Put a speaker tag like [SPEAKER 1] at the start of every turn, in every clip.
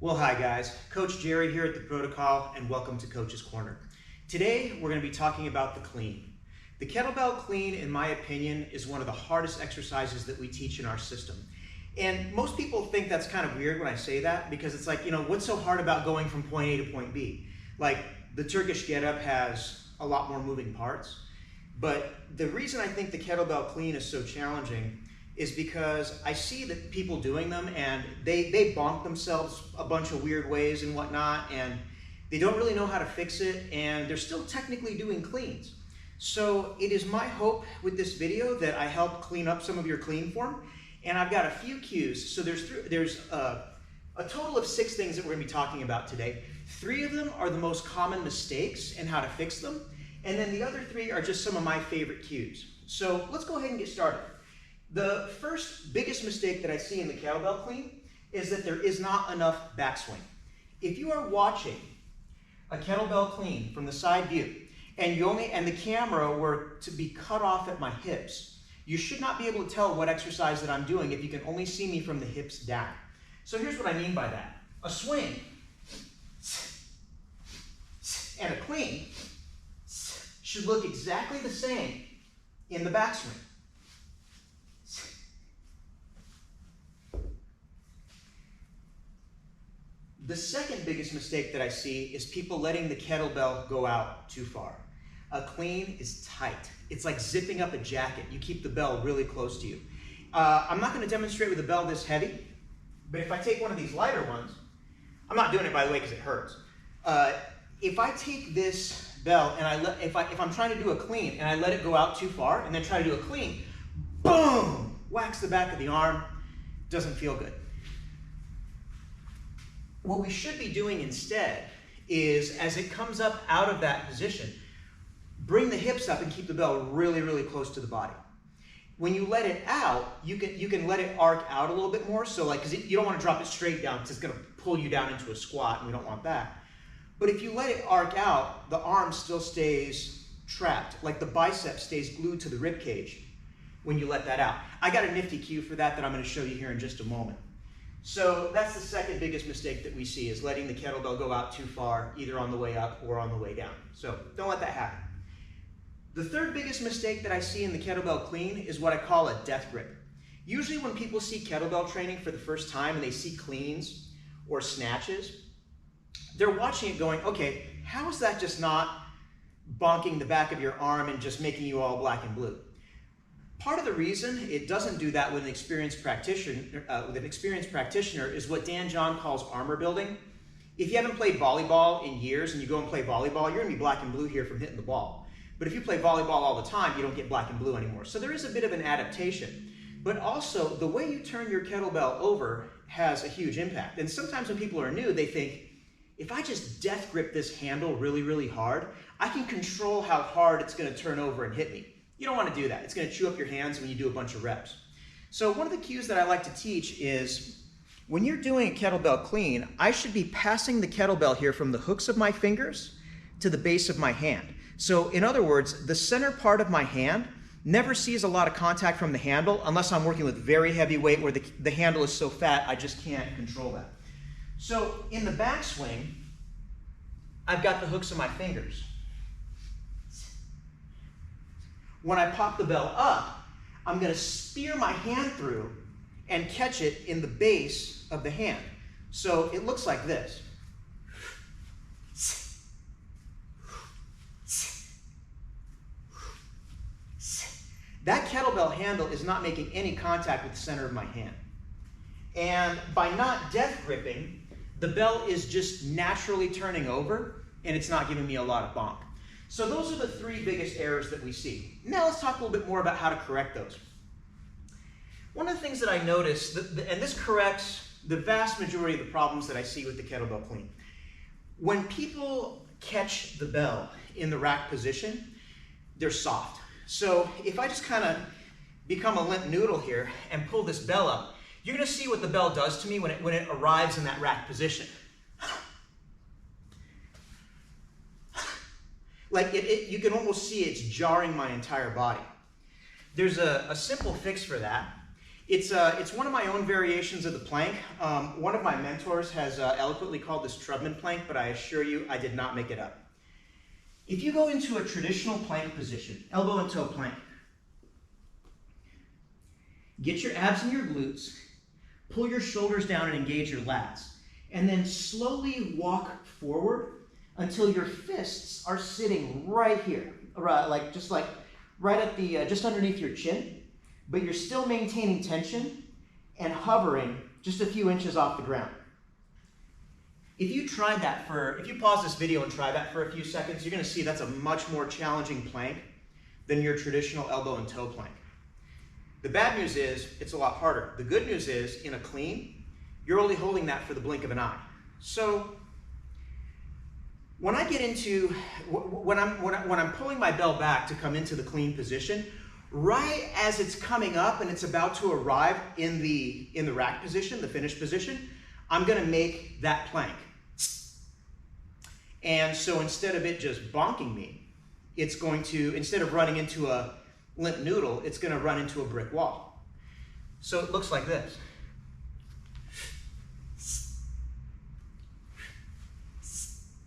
[SPEAKER 1] Well, hi guys, Coach Jerry here at The Protocol, and welcome to Coach's Corner. Today, we're going to be talking about the clean. The kettlebell clean, in my opinion, is one of the hardest exercises that we teach in our system. And most people think that's kind of weird when I say that, because it's like, what's so hard about going from point A to point B? Like, the Turkish get-up has a lot more moving parts. But the reason I think the kettlebell clean is so challenging is because I see that people doing them and they bonk themselves a bunch of weird ways and whatnot, and they don't really know how to fix it, and they're still technically doing cleans. So it is my hope with this video that I help clean up some of your clean form, and I've got a few cues. So there's a total of 6 things that we're going to be talking about today. 3 of them are the most common mistakes and how to fix them, and then the other 3 are just some of my favorite cues. So let's go ahead and get started. The first biggest mistake that I see in the kettlebell clean is that there is not enough backswing. If you are watching a kettlebell clean from the side view and the camera were to be cut off at my hips, you should not be able to tell what exercise that I'm doing if you can only see me from the hips down. So here's what I mean by that. A swing and a clean should look exactly the same in the backswing. The second biggest mistake that I see is people letting the kettlebell go out too far. A clean is tight. It's like zipping up a jacket. You keep the bell really close to you. I'm not going to demonstrate with a bell this heavy, but if I take one of these lighter ones, I'm not doing it by the way because it hurts. If I take this bell and if I'm trying to do a clean and I let it go out too far and then try to do a clean, boom, whacks the back of the arm, doesn't feel good. What we should be doing instead is, as it comes up out of that position, bring the hips up and keep the bell really, really close to the body. When you let it out, you can let it arc out a little bit more, so because you don't want to drop it straight down because it's going to pull you down into a squat, and we don't want that. But if you let it arc out, the arm still stays trapped, like the bicep stays glued to the rib cage when you let that out. I got a nifty cue for that I'm going to show you here in just a moment. So that's the second biggest mistake that we see, is letting the kettlebell go out too far, either on the way up or on the way down. So don't let that happen. The third biggest mistake that I see in the kettlebell clean is what I call a death grip. Usually when people see kettlebell training for the first time and they see cleans or snatches, they're watching it going, okay, how is that just not bonking the back of your arm and just making you all black and blue? Part of the reason it doesn't do that with an experienced practitioner, is what Dan John calls armor building. If you haven't played volleyball in years and you go and play volleyball, you're going to be black and blue here from hitting the ball. But if you play volleyball all the time, you don't get black and blue anymore. So there is a bit of an adaptation. But also, the way you turn your kettlebell over has a huge impact. And sometimes when people are new, they think, if I just death grip this handle really, really hard, I can control how hard it's going to turn over and hit me. You don't want to do that. It's going to chew up your hands when you do a bunch of reps. So one of the cues that I like to teach is, when you're doing a kettlebell clean, I should be passing the kettlebell here from the hooks of my fingers to the base of my hand. So in other words, the center part of my hand never sees a lot of contact from the handle unless I'm working with very heavy weight where the handle is so fat I just can't control that. So in the backswing, I've got the hooks of my fingers. When I pop the bell up, I'm going to spear my hand through and catch it in the base of the hand. So it looks like this. That kettlebell handle is not making any contact with the center of my hand. And by not death gripping, the bell is just naturally turning over, and it's not giving me a lot of bonk. So those are the 3 biggest errors that we see. Now let's talk a little bit more about how to correct those. One of the things that I noticed, and this corrects the vast majority of the problems that I see with the kettlebell clean. When people catch the bell in the rack position, they're soft. So if I just kind of become a limp noodle here and pull this bell up, you're going to see what the bell does to me when it arrives in that rack position. Like you can almost see it's jarring my entire body. There's a simple fix for that, It's one of my own variations of the plank. One of my mentors has eloquently called this Trubman plank, but I assure you I did not make it up. If you go into a traditional plank position, elbow and toe plank, get your abs and your glutes, pull your shoulders down and engage your lats, and then slowly walk forward until your fists are sitting right here, just right at the, just underneath your chin, but you're still maintaining tension and hovering just a few inches off the ground. If you pause this video and try that for a few seconds, you're going to see that's a much more challenging plank than your traditional elbow and toe plank. The bad news is it's a lot harder. The good news is in a clean, you're only holding that for the blink of an eye. So when I get into, when I'm pulling my bell back to come into the clean position, right as it's coming up and it's about to arrive in the rack position, the finished position, I'm going to make that plank. And so instead of it just bonking me, it's going to, instead of running into a limp noodle, it's going to run into a brick wall. So it looks like this.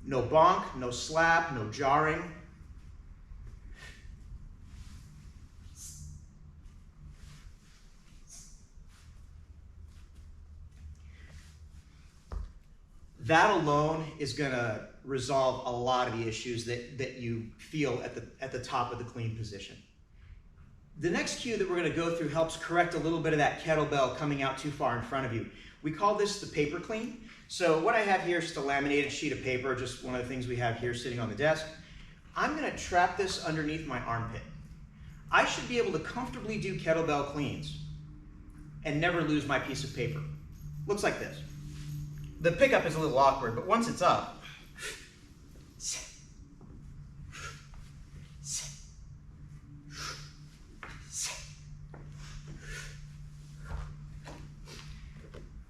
[SPEAKER 1] No bonk, no slap, no jarring. That alone is going to resolve a lot of the issues that you feel at the top of the clean position. The next cue that we're going to go through helps correct a little bit of that kettlebell coming out too far in front of you. We call this the paper clean. So what I have here is just a laminated sheet of paper, just one of the things we have here sitting on the desk. I'm going to trap this underneath my armpit. I should be able to comfortably do kettlebell cleans and never lose my piece of paper. Looks like this. The pickup is a little awkward, but once it's up,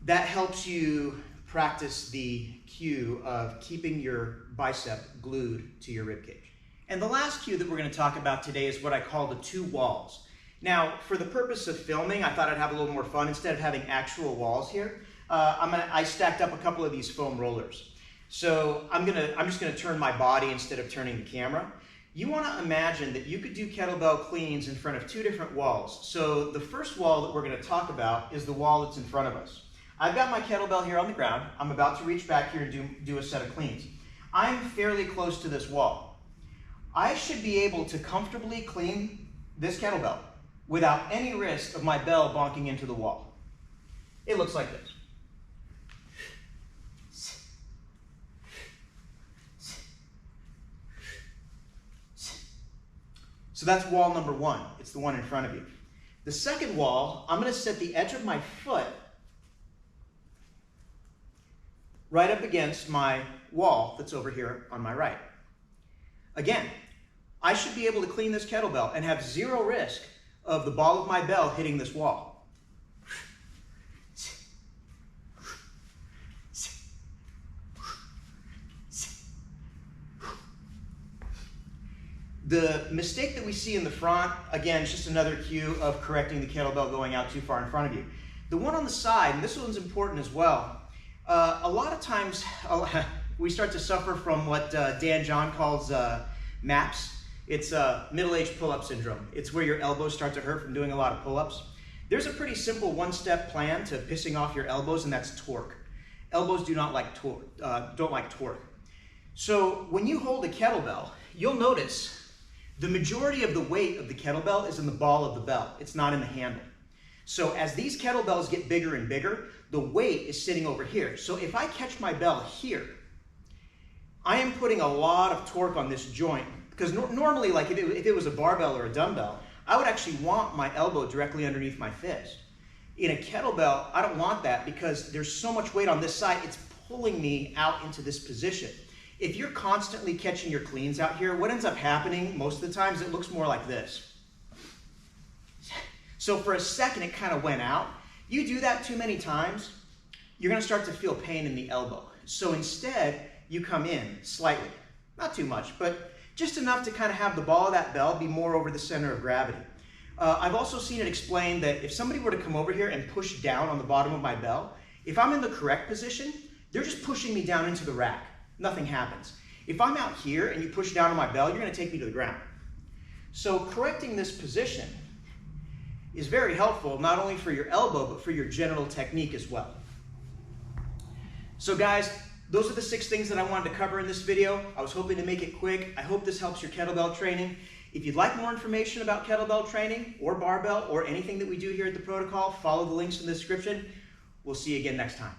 [SPEAKER 1] that helps you practice the cue of keeping your bicep glued to your ribcage. And the last cue that we're going to talk about today is what I call the two walls. Now, for the purpose of filming, I thought I'd have a little more fun. Instead of having actual walls here, I stacked up a couple of these foam rollers. So I'm just going to turn my body instead of turning the camera. You want to imagine that you could do kettlebell cleans in front of two different walls. So the first wall that we're going to talk about is the wall that's in front of us. I've got my kettlebell here on the ground. I'm about to reach back here and do a set of cleans. I'm fairly close to this wall. I should be able to comfortably clean this kettlebell without any risk of my bell bonking into the wall. It looks like this. So that's wall number one. It's the one in front of you. The second wall, I'm going to set the edge of my foot right up against my wall that's over here on my right. Again, I should be able to clean this kettlebell and have zero risk of the ball of my bell hitting this wall. The mistake that we see in the front, again, is just another cue of correcting the kettlebell going out too far in front of you. The one on the side, and this one's important as well, a lot of times we start to suffer from what Dan John calls MAPS. It's middle-aged pull-up syndrome. It's where your elbows start to hurt from doing a lot of pull-ups. There's a pretty simple one-step plan to pissing off your elbows, and that's torque. Elbows do not like don't like torque. So when you hold a kettlebell, you'll notice the majority of the weight of the kettlebell is in the ball of the bell. It's not in the handle. So as these kettlebells get bigger and bigger, the weight is sitting over here. So if I catch my bell here, I am putting a lot of torque on this joint, because normally, like if it was a barbell or a dumbbell, I would actually want my elbow directly underneath my fist. In a kettlebell, I don't want that because there's so much weight on this side, it's pulling me out into this position. If you're constantly catching your cleans out here, what ends up happening most of the times, it looks more like this. So for a second, it kind of went out. You do that too many times, you're going to start to feel pain in the elbow. So instead, you come in slightly, not too much, but just enough to kind of have the ball of that bell be more over the center of gravity. I've also seen it explained that if somebody were to come over here and push down on the bottom of my bell, if I'm in the correct position, they're just pushing me down into the rack. Nothing happens. If I'm out here and you push down on my bell, you're going to take me to the ground. So correcting this position is very helpful, not only for your elbow, but for your general technique as well. So guys, those are the 6 things that I wanted to cover in this video. I was hoping to make it quick. I hope this helps your kettlebell training. If you'd like more information about kettlebell training or barbell or anything that we do here at the protocol, follow the links in the description. We'll see you again next time.